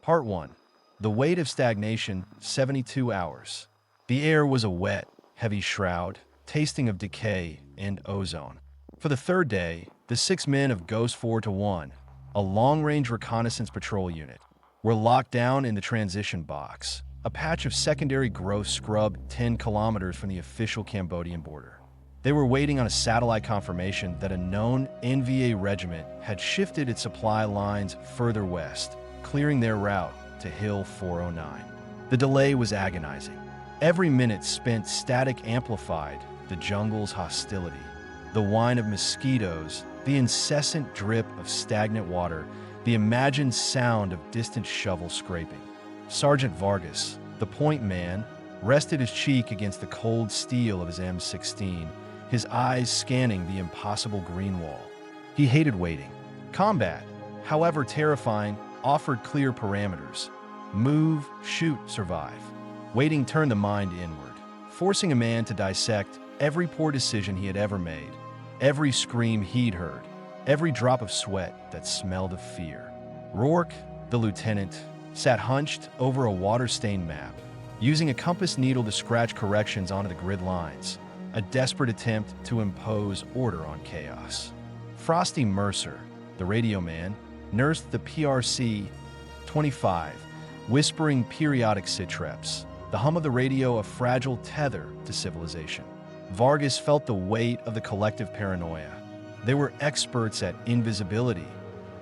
Part 1. The weight of stagnation, 72 hours. The air was a wet, heavy shroud, tasting of decay and ozone. For the third day, the 6 men of Ghost 4-1, a long-range reconnaissance patrol unit, were locked down in the transition box, a patch of secondary growth scrub 10 kilometers from the official Cambodian border. They were waiting on a satellite confirmation that a known NVA regiment had shifted its supply lines further west, clearing their route to Hill 409. The delay was agonizing. Every minute spent static amplified the jungle's hostility. The whine of mosquitoes, the incessant drip of stagnant water, the imagined sound of distant shovel scraping. Sergeant Vargas, the point man, rested his cheek against the cold steel of his M16, his eyes scanning the impossible green wall. He hated waiting. Combat, however terrifying, offered clear parameters. Move, shoot, survive. Waiting turned the mind inward, forcing a man to dissect every poor decision he had ever made, every scream he'd heard, every drop of sweat that smelled of fear. Rourke, the lieutenant, sat hunched over a water-stained map, using a compass needle to scratch corrections onto the grid lines, a desperate attempt to impose order on chaos. Frosty Mercer, the radio man, nursed the PRC-25, whispering periodic sitreps, the hum of the radio a fragile tether to civilization. Vargas felt the weight of the collective paranoia. They were experts at invisibility,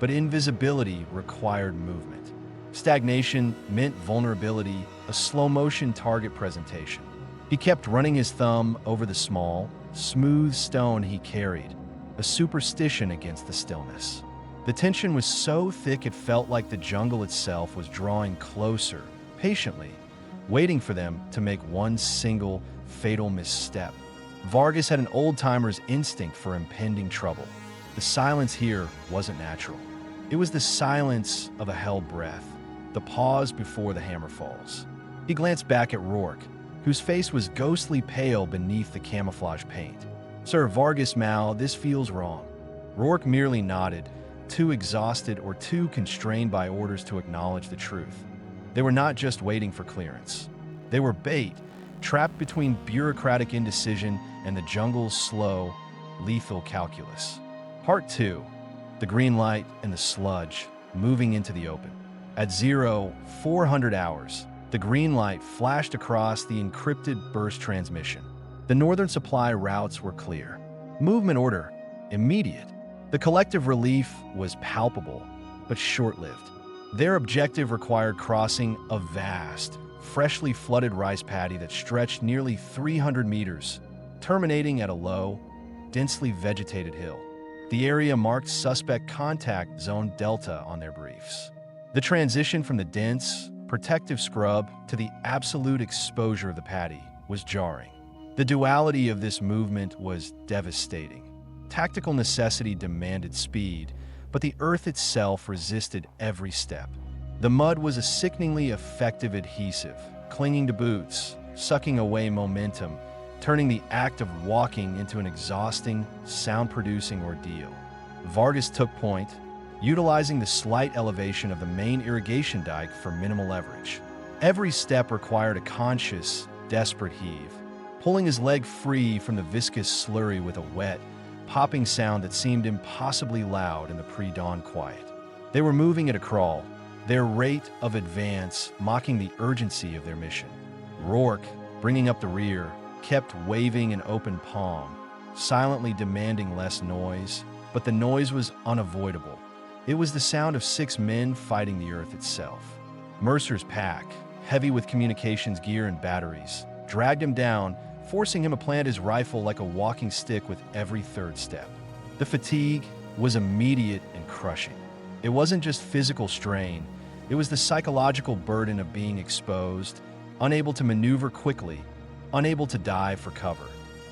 but invisibility required movement. Stagnation meant vulnerability, a slow-motion target presentation. He kept running his thumb over the small, smooth stone he carried, a superstition against the stillness. The tension was so thick it felt like the jungle itself was drawing closer, patiently, waiting for them to make one single, fatal misstep. Vargas had an old-timer's instinct for impending trouble. The silence here wasn't natural. It was the silence of a held breath, the pause before the hammer falls. He glanced back at Rourke, whose face was ghostly pale beneath the camouflage paint. "Sir Vargas Mao, this feels wrong." Rourke merely nodded, too exhausted or too constrained by orders to acknowledge the truth. They were not just waiting for clearance. They were bait, trapped between bureaucratic indecision and the jungle's slow, lethal calculus. Part 2. The green light and the sludge, moving into the open. At 0400 hours, the green light flashed across the encrypted burst transmission. The northern supply routes were clear. Movement order, immediate. The collective relief was palpable, but short-lived. Their objective required crossing a vast, freshly flooded rice paddy that stretched nearly 300 meters, terminating at a low, densely vegetated hill. The area marked suspect contact zone Delta on their briefs. The transition from the dense, protective scrub to the absolute exposure of the paddy was jarring. The duality of this movement was devastating. Tactical necessity demanded speed, but the earth itself resisted every step. The mud was a sickeningly effective adhesive, clinging to boots, sucking away momentum, turning the act of walking into an exhausting, sound-producing ordeal. Vargas took point, utilizing the slight elevation of the main irrigation dike for minimal leverage. Every step required a conscious, desperate heave, pulling his leg free from the viscous slurry with a wet, popping sound that seemed impossibly loud in the pre-dawn quiet. They were moving at a crawl, their rate of advance mocking the urgency of their mission. Rourke, bringing up the rear, kept waving an open palm, silently demanding less noise, but the noise was unavoidable. It was the sound of 6 men fighting the earth itself. Mercer's pack, heavy with communications gear and batteries, dragged him down, forcing him to plant his rifle like a walking stick with every third step. The fatigue was immediate and crushing. It wasn't just physical strain, it was the psychological burden of being exposed, unable to maneuver quickly, unable to dive for cover,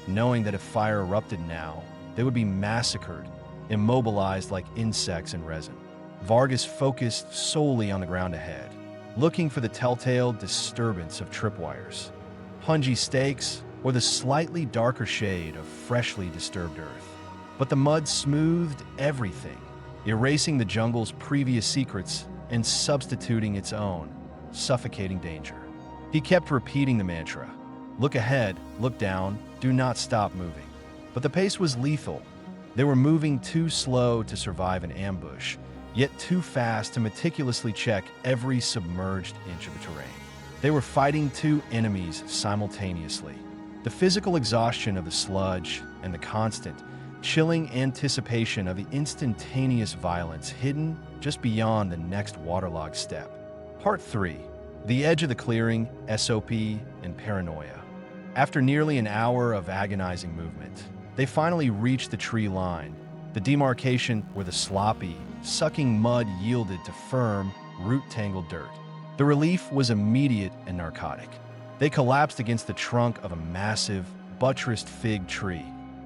knowing that if fire erupted now, they would be massacred, immobilized like insects in resin. Vargas focused solely on the ground ahead, looking for the telltale disturbance of tripwires, pungy stakes, or the slightly darker shade of freshly disturbed earth. But the mud smoothed everything, erasing the jungle's previous secrets and substituting its own, suffocating danger. He kept repeating the mantra, "Look ahead, look down, do not stop moving." But the pace was lethal. They were moving too slow to survive an ambush, yet too fast to meticulously check every submerged inch of the terrain. They were fighting two enemies simultaneously. The physical exhaustion of the sludge and the constant, chilling anticipation of the instantaneous violence hidden just beyond the next waterlogged step. Part 3. The edge of the clearing, SOP, and paranoia. After nearly an hour of agonizing movement, they finally reached the tree line, the demarcation where the sloppy, sucking mud yielded to firm, root-tangled dirt. The relief was immediate and narcotic. They collapsed against the trunk of a massive, buttressed fig tree,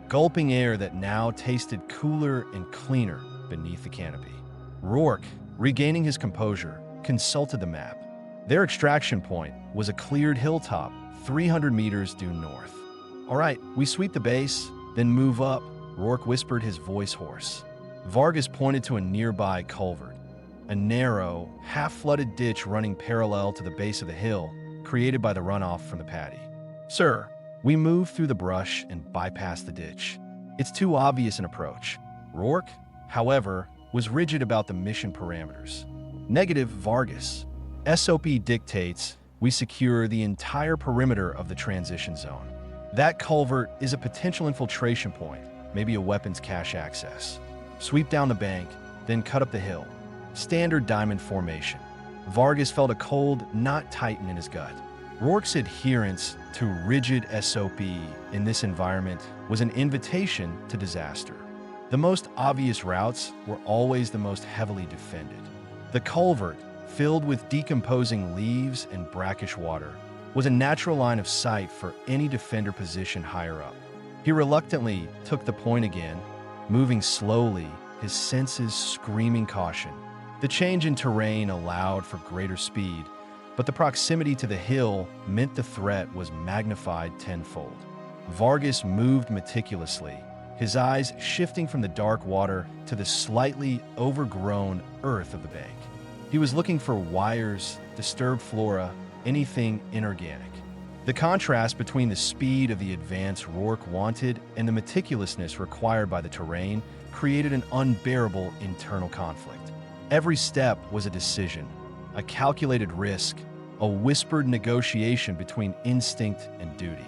gulping air that now tasted cooler and cleaner beneath the canopy. Rourke, regaining his composure, consulted the map. Their extraction point was a cleared hilltop 300 meters due north. "All right, we sweep the base, then move up," Rourke whispered, his voice hoarse. Vargas pointed to a nearby culvert, a narrow, half-flooded ditch running parallel to the base of the hill, created by the runoff from the paddy. "Sir, we move through the brush and bypass the ditch. It's too obvious an approach." Rourke, however, was rigid about the mission parameters. "Negative, Vargas. SOP dictates we secure the entire perimeter of the transition zone. That culvert is a potential infiltration point, maybe a weapons cache access. Sweep down the bank, then cut up the hill. Standard diamond formation." Vargas felt a cold knot tighten in his gut. Rourke's adherence to rigid SOP in this environment was an invitation to disaster. The most obvious routes were always the most heavily defended. The culvert, filled with decomposing leaves and brackish water, was a natural line of sight for any defender positioned higher up. He reluctantly took the point again, moving slowly, his senses screaming caution. The change in terrain allowed for greater speed, but the proximity to the hill meant the threat was magnified tenfold. Vargas moved meticulously, his eyes shifting from the dark water to the slightly overgrown earth of the bank. He was looking for wires, disturbed flora, anything inorganic. The contrast between the speed of the advance Rourke wanted and the meticulousness required by the terrain created an unbearable internal conflict. Every step was a decision, a calculated risk, a whispered negotiation between instinct and duty.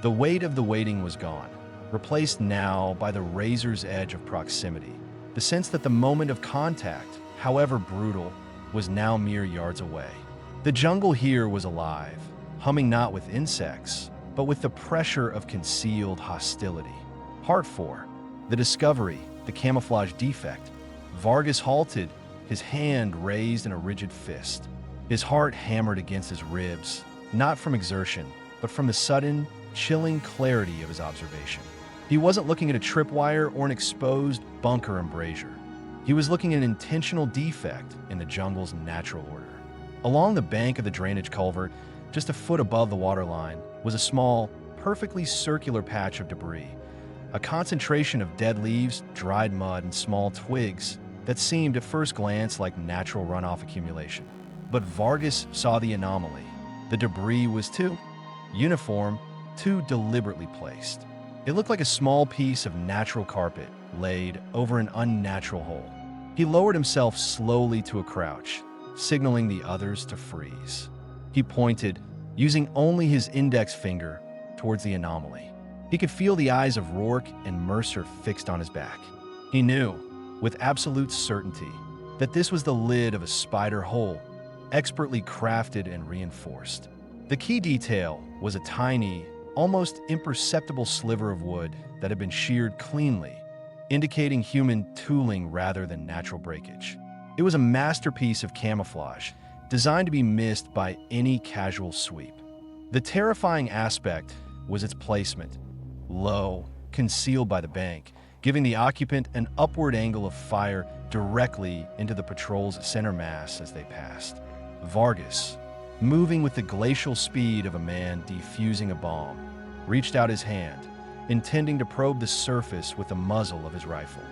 The weight of the waiting was gone, replaced now by the razor's edge of proximity, the sense that the moment of contact, however brutal, was now mere yards away. The jungle here was alive, humming not with insects, but with the pressure of concealed hostility. Part 4. The discovery, the camouflage defect. Vargas halted, his hand raised in a rigid fist. His heart hammered against his ribs, not from exertion, but from the sudden, chilling clarity of his observation. He wasn't looking at a tripwire or an exposed bunker embrasure. He was looking at an intentional defect in the jungle's natural order. Along the bank of the drainage culvert, just a foot above the waterline, was a small, perfectly circular patch of debris, a concentration of dead leaves, dried mud, and small twigs that seemed at first glance like natural runoff accumulation. But Vargas saw the anomaly. The debris was too uniform, too deliberately placed. It looked like a small piece of natural carpet laid over an unnatural hole. He lowered himself slowly to a crouch, signaling the others to freeze. He pointed, using only his index finger, towards the anomaly. He could feel the eyes of Rourke and Mercer fixed on his back. He knew, with absolute certainty, that this was the lid of a spider hole, expertly crafted and reinforced. The key detail was a tiny, almost imperceptible sliver of wood that had been sheared cleanly, indicating human tooling rather than natural breakage. It was a masterpiece of camouflage, designed to be missed by any casual sweep. The terrifying aspect was its placement, low, concealed by the bank, giving the occupant an upward angle of fire directly into the patrol's center mass as they passed. Vargas, moving with the glacial speed of a man defusing a bomb, reached out his hand, intending to probe the surface with the muzzle of his rifle.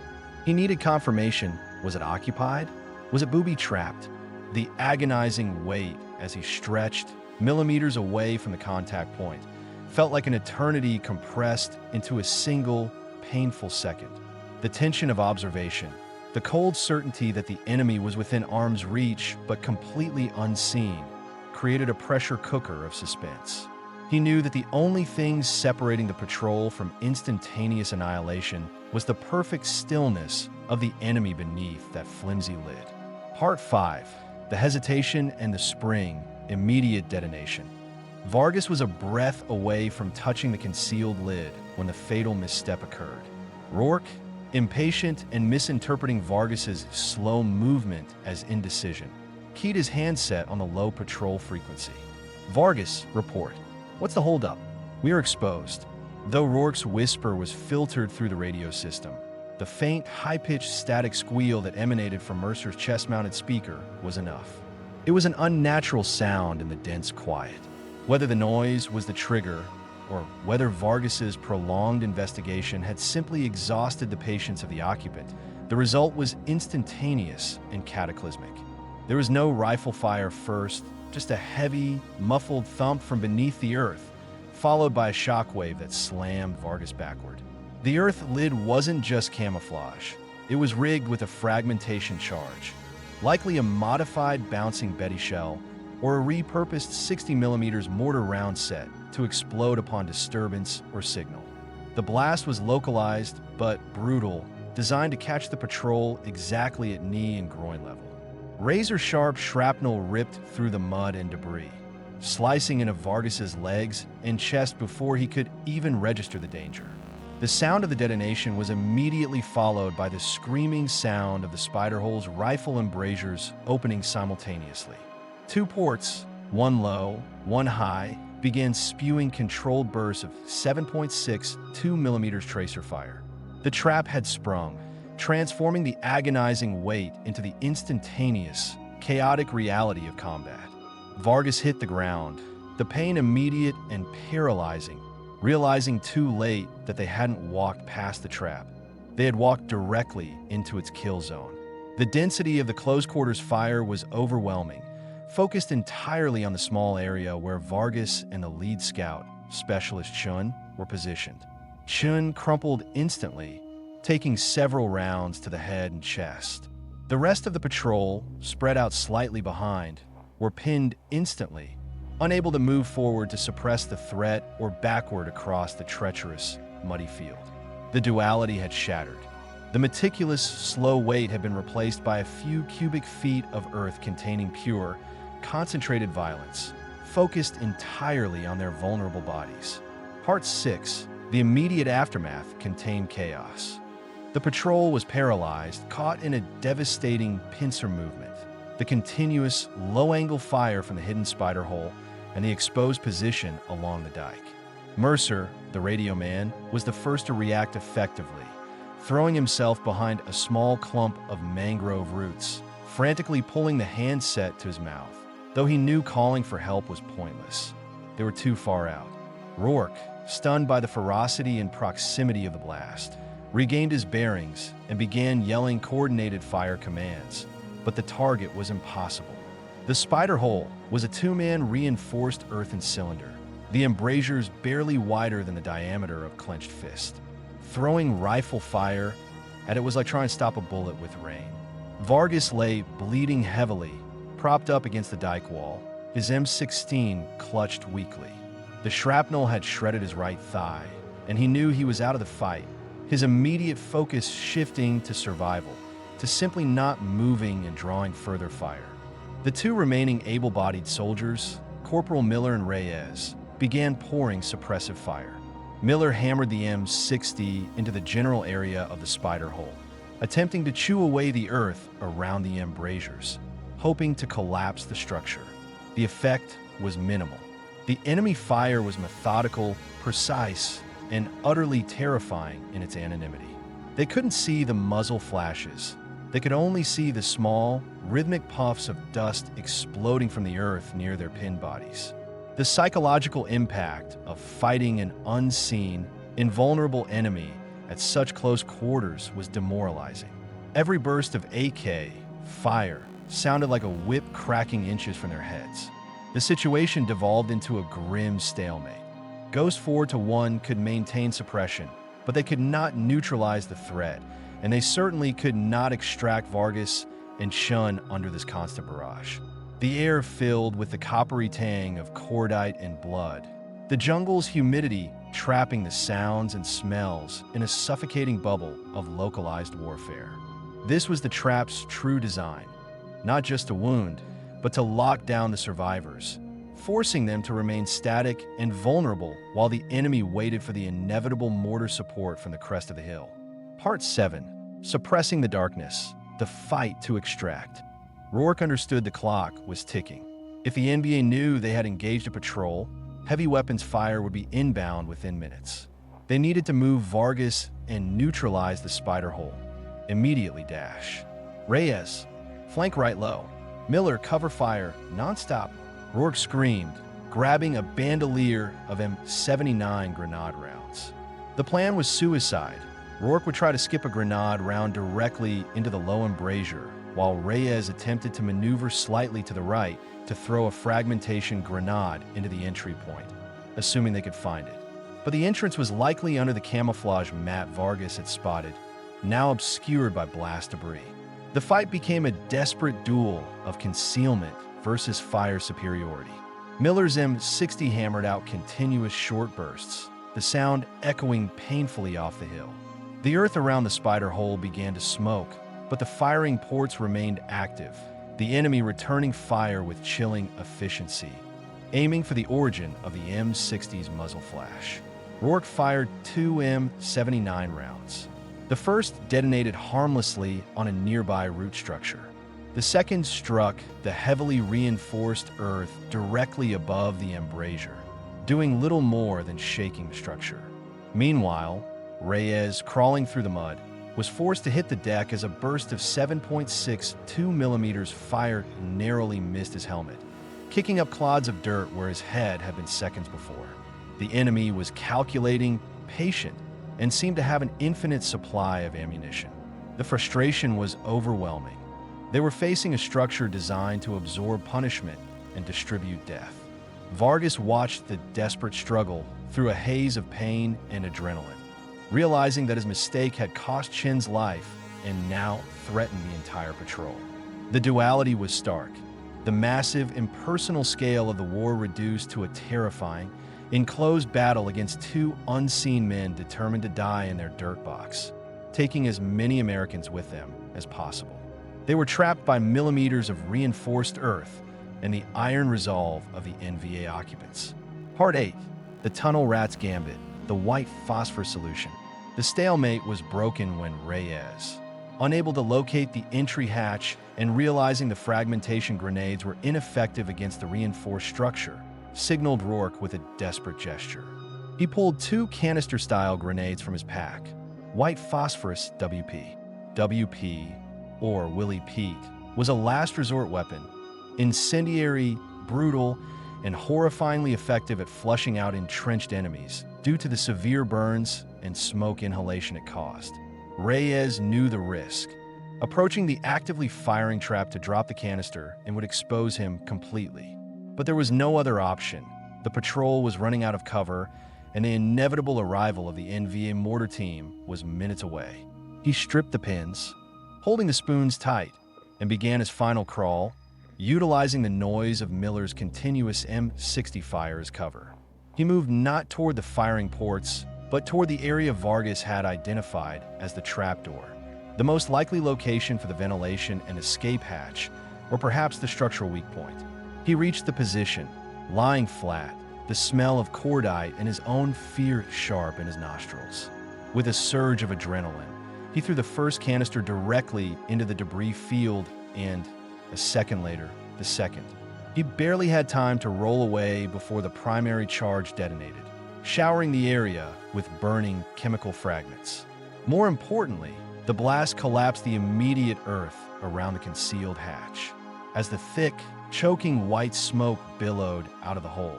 He needed confirmation. Was it occupied? Was it booby-trapped? The agonizing wait as he stretched millimeters away from the contact point felt like an eternity compressed into a single, painful second. The tension of observation, the cold certainty that the enemy was within arm's reach but completely unseen, created a pressure cooker of suspense. He knew that the only thing separating the patrol from instantaneous annihilation was the perfect stillness of the enemy beneath that flimsy lid. Part 5. The hesitation and the spring, immediate detonation. Vargas was a breath away from touching the concealed lid when the fatal misstep occurred. Rourke, impatient and misinterpreting Vargas's slow movement as indecision, keyed his handset on the low patrol frequency. Vargas, report. What's the holdup? We are exposed. Though Rourke's whisper was filtered through the radio system, the faint, high-pitched static squeal that emanated from Mercer's chest-mounted speaker was enough. It was an unnatural sound in the dense quiet. Whether the noise was the trigger, or whether Vargas's prolonged investigation had simply exhausted the patience of the occupant, the result was instantaneous and cataclysmic. There was no rifle fire first, just a heavy, muffled thump from beneath the earth, followed by a shockwave that slammed Vargas backward. The earth lid wasn't just camouflage. It was rigged with a fragmentation charge, likely a modified bouncing Betty shell or a repurposed 60mm mortar round set to explode upon disturbance or signal. The blast was localized but brutal, designed to catch the patrol exactly at knee and groin level. Razor-sharp shrapnel ripped through the mud and debris, slicing into Vargas's legs and chest before he could even register the danger. The sound of the detonation was immediately followed by the screaming sound of the Spiderhole's rifle embrasures opening simultaneously. Two ports, one low, one high, began spewing controlled bursts of 7.6 2mm tracer fire. The trap had sprung, transforming the agonizing wait into the instantaneous, chaotic reality of combat. Vargas hit the ground, the pain immediate and paralyzing, realizing too late that they hadn't walked past the trap. They had walked directly into its kill zone. The density of the close-quarters fire was overwhelming, focused entirely on the small area where Vargas and the lead scout, Specialist Chun, were positioned. Chun crumpled instantly, taking several rounds to the head and chest. The rest of the patrol, spread out slightly behind, were pinned instantly, unable to move forward to suppress the threat or backward across the treacherous, muddy field. The duality had shattered. The meticulous, slow wait had been replaced by a few cubic feet of earth containing pure, concentrated violence, focused entirely on their vulnerable bodies. Part 6. The immediate aftermath contained chaos. The patrol was paralyzed, caught in a devastating pincer movement. The continuous, low-angle fire from the hidden spider hole and the exposed position along the dike. Mercer, the radio man, was the first to react effectively, throwing himself behind a small clump of mangrove roots, frantically pulling the handset to his mouth, though he knew calling for help was pointless. They were too far out. Rourke, stunned by the ferocity and proximity of the blast, regained his bearings and began yelling coordinated fire commands, but the target was impossible. The spider hole was a two-man reinforced earthen cylinder, the embrasures barely wider than the diameter of clenched fist. Throwing rifle fire at it was like trying to stop a bullet with rain. Vargas lay bleeding heavily, propped up against the dike wall, his M16 clutched weakly. The shrapnel had shredded his right thigh, and he knew he was out of the fight, his immediate focus shifting to survival, to simply not moving and drawing further fire. The two remaining able-bodied soldiers, Corporal Miller and Reyes, began pouring suppressive fire. Miller hammered the M60 into the general area of the spider hole, attempting to chew away the earth around the embrasures, hoping to collapse the structure. The effect was minimal. The enemy fire was methodical, precise, and utterly terrifying in its anonymity. They couldn't see the muzzle flashes. They could only see the small, rhythmic puffs of dust exploding from the earth near their pinned bodies. The psychological impact of fighting an unseen, invulnerable enemy at such close quarters was demoralizing. Every burst of AK, fire, sounded like a whip cracking inches from their heads. The situation devolved into a grim stalemate. Ghost 4-1 could maintain suppression, but they could not neutralize the threat, and they certainly could not extract Vargas and Shun under this constant barrage. The air filled with the coppery tang of cordite and blood. The jungle's humidity trapping the sounds and smells in a suffocating bubble of localized warfare. This was the trap's true design, not just to wound, but to lock down the survivors, forcing them to remain static and vulnerable while the enemy waited for the inevitable mortar support from the crest of the hill. Part 7. Suppressing the darkness, the fight to extract. Rourke understood the clock was ticking. If the NBA knew they had engaged a patrol, heavy weapons fire would be inbound within minutes. They needed to move Vargas and neutralize the spider hole. Immediately dash. Reyes, flank right low. Miller, cover fire, nonstop. Rourke screamed, grabbing a bandolier of M79 grenade rounds. The plan was suicide. Rourke would try to skip a grenade round directly into the low embrasure, while Reyes attempted to maneuver slightly to the right to throw a fragmentation grenade into the entry point, assuming they could find it. But the entrance was likely under the camouflage mat Vargas had spotted, now obscured by blast debris. The fight became a desperate duel of concealment versus fire superiority. Miller's M60 hammered out continuous short bursts, the sound echoing painfully off the hill. The earth around the spider hole began to smoke, but the firing ports remained active, the enemy returning fire with chilling efficiency, aiming for the origin of the M60's muzzle flash. Rourke fired 2 M79 rounds. The first detonated harmlessly on a nearby root structure. The second struck the heavily reinforced earth directly above the embrasure, doing little more than shaking the structure. Meanwhile, Reyes, crawling through the mud, was forced to hit the deck as a burst of 7.62 millimeters fire narrowly missed his helmet, kicking up clods of dirt where his head had been seconds before. The enemy was calculating, patient, and seemed to have an infinite supply of ammunition. The frustration was overwhelming. They were facing a structure designed to absorb punishment and distribute death. Vargas watched the desperate struggle through a haze of pain and adrenaline, realizing that his mistake had cost Chin's life and now threatened the entire patrol. The duality was stark. The massive, impersonal scale of the war reduced to a terrifying, enclosed battle against 2 unseen men determined to die in their dirt box, taking as many Americans with them as possible. They were trapped by millimeters of reinforced earth and the iron resolve of the NVA occupants. Part 8. The Tunnel Rat's Gambit, the white phosphor solution. The stalemate was broken when Reyes, unable to locate the entry hatch and realizing the fragmentation grenades were ineffective against the reinforced structure, signaled Rourke with a desperate gesture. He pulled 2 canister-style grenades from his pack. White phosphorus WP. WP, or Willie Pete, was a last-resort weapon, incendiary, brutal, and horrifyingly effective at flushing out entrenched enemies due to the severe burns and smoke inhalation it caused. Reyes knew the risk, approaching the actively firing trap to drop the canister and would expose him completely. But there was no other option. The patrol was running out of cover, and the inevitable arrival of the NVA mortar team was minutes away. He stripped the pins, holding the spoons tight, and began his final crawl, utilizing the noise of Miller's continuous M60 fire as cover. He moved not toward the firing ports, but toward the area Vargas had identified as the trapdoor, the most likely location for the ventilation and escape hatch, or perhaps the structural weak point. He reached the position, lying flat, the smell of cordite and his own fear sharp in his nostrils. With a surge of adrenaline, he threw the first canister directly into the debris field and, a second later, the second. He barely had time to roll away before the primary charge detonated, showering the area with burning chemical fragments. More importantly, the blast collapsed the immediate earth around the concealed hatch, as the thick, choking white smoke billowed out of the hole,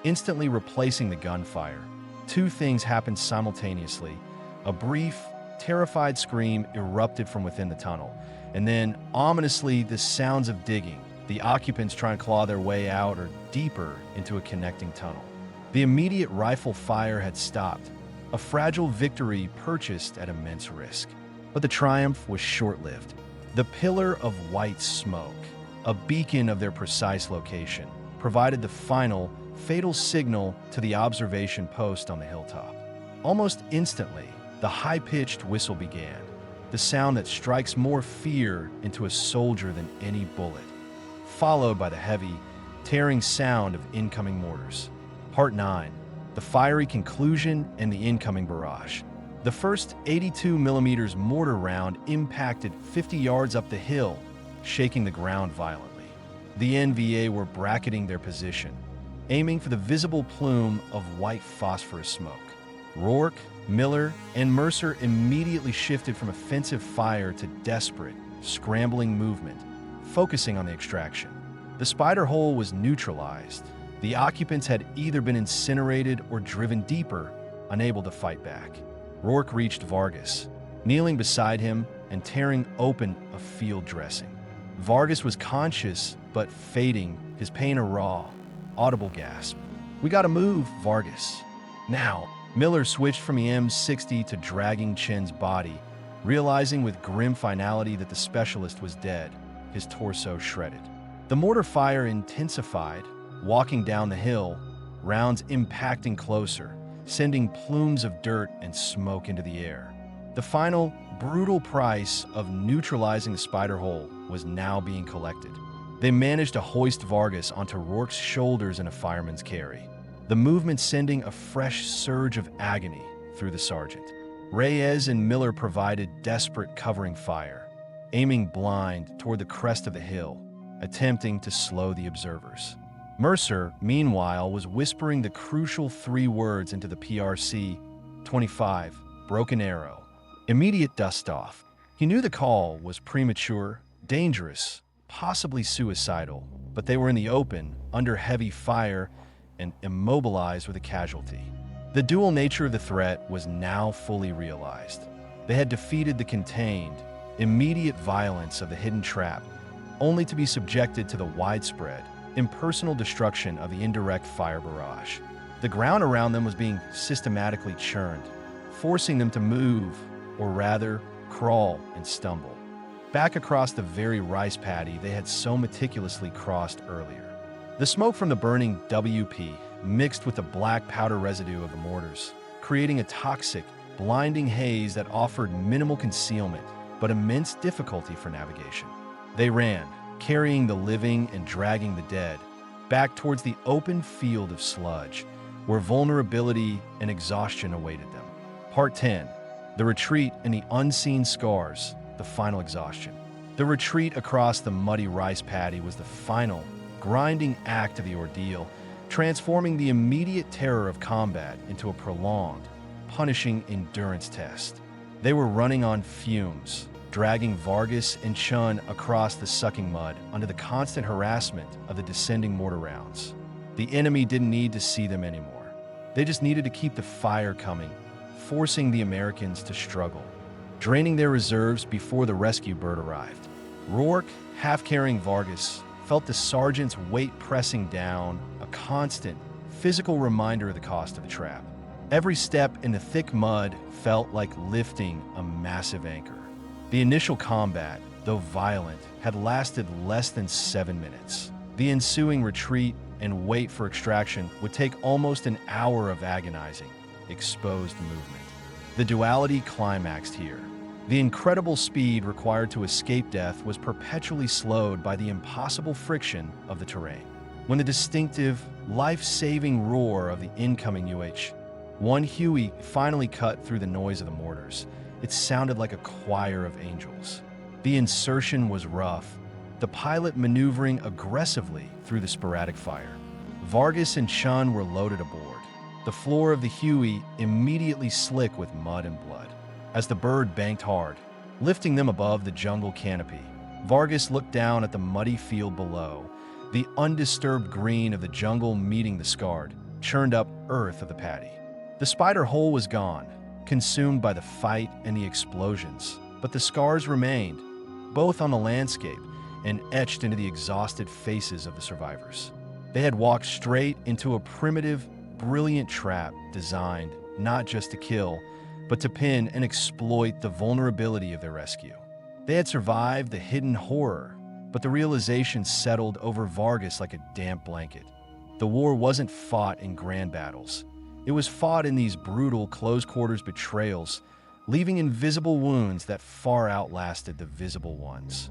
instantly replacing the gunfire. 2 things happened simultaneously. A brief, terrified scream erupted from within the tunnel, And then, ominously, the sounds of digging, the occupants trying to claw their way out or deeper into a connecting tunnel. The immediate rifle fire had stopped, a fragile victory purchased at immense risk. But the triumph was short-lived. The pillar of white smoke, a beacon of their precise location, provided the final, fatal signal to the observation post on the hilltop. Almost instantly, the high-pitched whistle began, the sound that strikes more fear into a soldier than any bullet, followed by the heavy, tearing sound of incoming mortars. Part 9. The fiery conclusion and the incoming barrage. The first 82mm mortar round impacted 50 yards up the hill, shaking the ground violently. The NVA were bracketing their position, aiming for the visible plume of white phosphorus smoke. Rourke, Miller, and Mercer immediately shifted from offensive fire to desperate, scrambling movement, focusing on the extraction. The spider hole was neutralized. The occupants had either been incinerated or driven deeper, unable to fight back. Rourke reached Vargas, kneeling beside him and tearing open a field dressing. Vargas was conscious, but fading, his pain a raw, audible gasp. "We gotta move, Vargas. Now." Miller switched from the M60 to dragging Chen's body, realizing with grim finality that the specialist was dead, his torso shredded. The mortar fire intensified, walking down the hill, rounds impacting closer, sending plumes of dirt and smoke into the air. The final, brutal price of neutralizing the spider hole was now being collected. They managed to hoist Vargas onto Rourke's shoulders in a fireman's carry, the movement sending a fresh surge of agony through the sergeant. Reyes and Miller provided desperate covering fire, aiming blind toward the crest of the hill, attempting to slow the observers. Mercer, meanwhile, was whispering the crucial 3 words into the PRC-25, Broken Arrow. Immediate dust-off. He knew the call was premature, dangerous, possibly suicidal, but they were in the open, under heavy fire, and immobilized with a casualty. The dual nature of the threat was now fully realized. They had defeated the contained, immediate violence of the hidden trap, only to be subjected to the widespread, impersonal destruction of the indirect fire barrage. The ground around them was being systematically churned, forcing them to move, or rather, crawl and stumble, back across the very rice paddy they had so meticulously crossed earlier. The smoke from the burning WP mixed with the black powder residue of the mortars, creating a toxic, blinding haze that offered minimal concealment but immense difficulty for navigation. They ran, carrying the living and dragging the dead, back towards the open field of sludge, where vulnerability and exhaustion awaited them. Part 10. The retreat and the unseen scars, the final exhaustion. The retreat across the muddy rice paddy was the final, grinding act of the ordeal, transforming the immediate terror of combat into a prolonged, punishing endurance test. They were running on fumes, dragging Vargas and Chun across the sucking mud under the constant harassment of the descending mortar rounds. The enemy didn't need to see them anymore. They just needed to keep the fire coming, forcing the Americans to struggle, draining their reserves before the rescue bird arrived. Rourke, half carrying Vargas, felt the sergeant's weight pressing down, a constant, physical reminder of the cost of the trap. Every step in the thick mud felt like lifting a massive anchor. The initial combat, though violent, had lasted less than 7 minutes. The ensuing retreat and wait for extraction would take almost an hour of agonizing, exposed movement. The duality climaxed here. The incredible speed required to escape death was perpetually slowed by the impossible friction of the terrain. When the distinctive, life-saving roar of the incoming UH-1 Huey finally cut through the noise of the mortars, it sounded like a choir of angels. The insertion was rough, the pilot maneuvering aggressively through the sporadic fire. Vargas and Chun were loaded aboard, the floor of the Huey immediately slick with mud and blood. As the bird banked hard, lifting them above the jungle canopy, Vargas looked down at the muddy field below, the undisturbed green of the jungle meeting the scarred, churned up earth of the paddy. The spider hole was gone, consumed by the fight and the explosions, but the scars remained, both on the landscape and etched into the exhausted faces of the survivors. They had walked straight into a primitive, brilliant trap designed not just to kill, but to pin and exploit the vulnerability of their rescue. They had survived the hidden horror, but the realization settled over Vargas like a damp blanket. The war wasn't fought in grand battles. It was fought in these brutal, close-quarters betrayals, leaving invisible wounds that far outlasted the visible ones.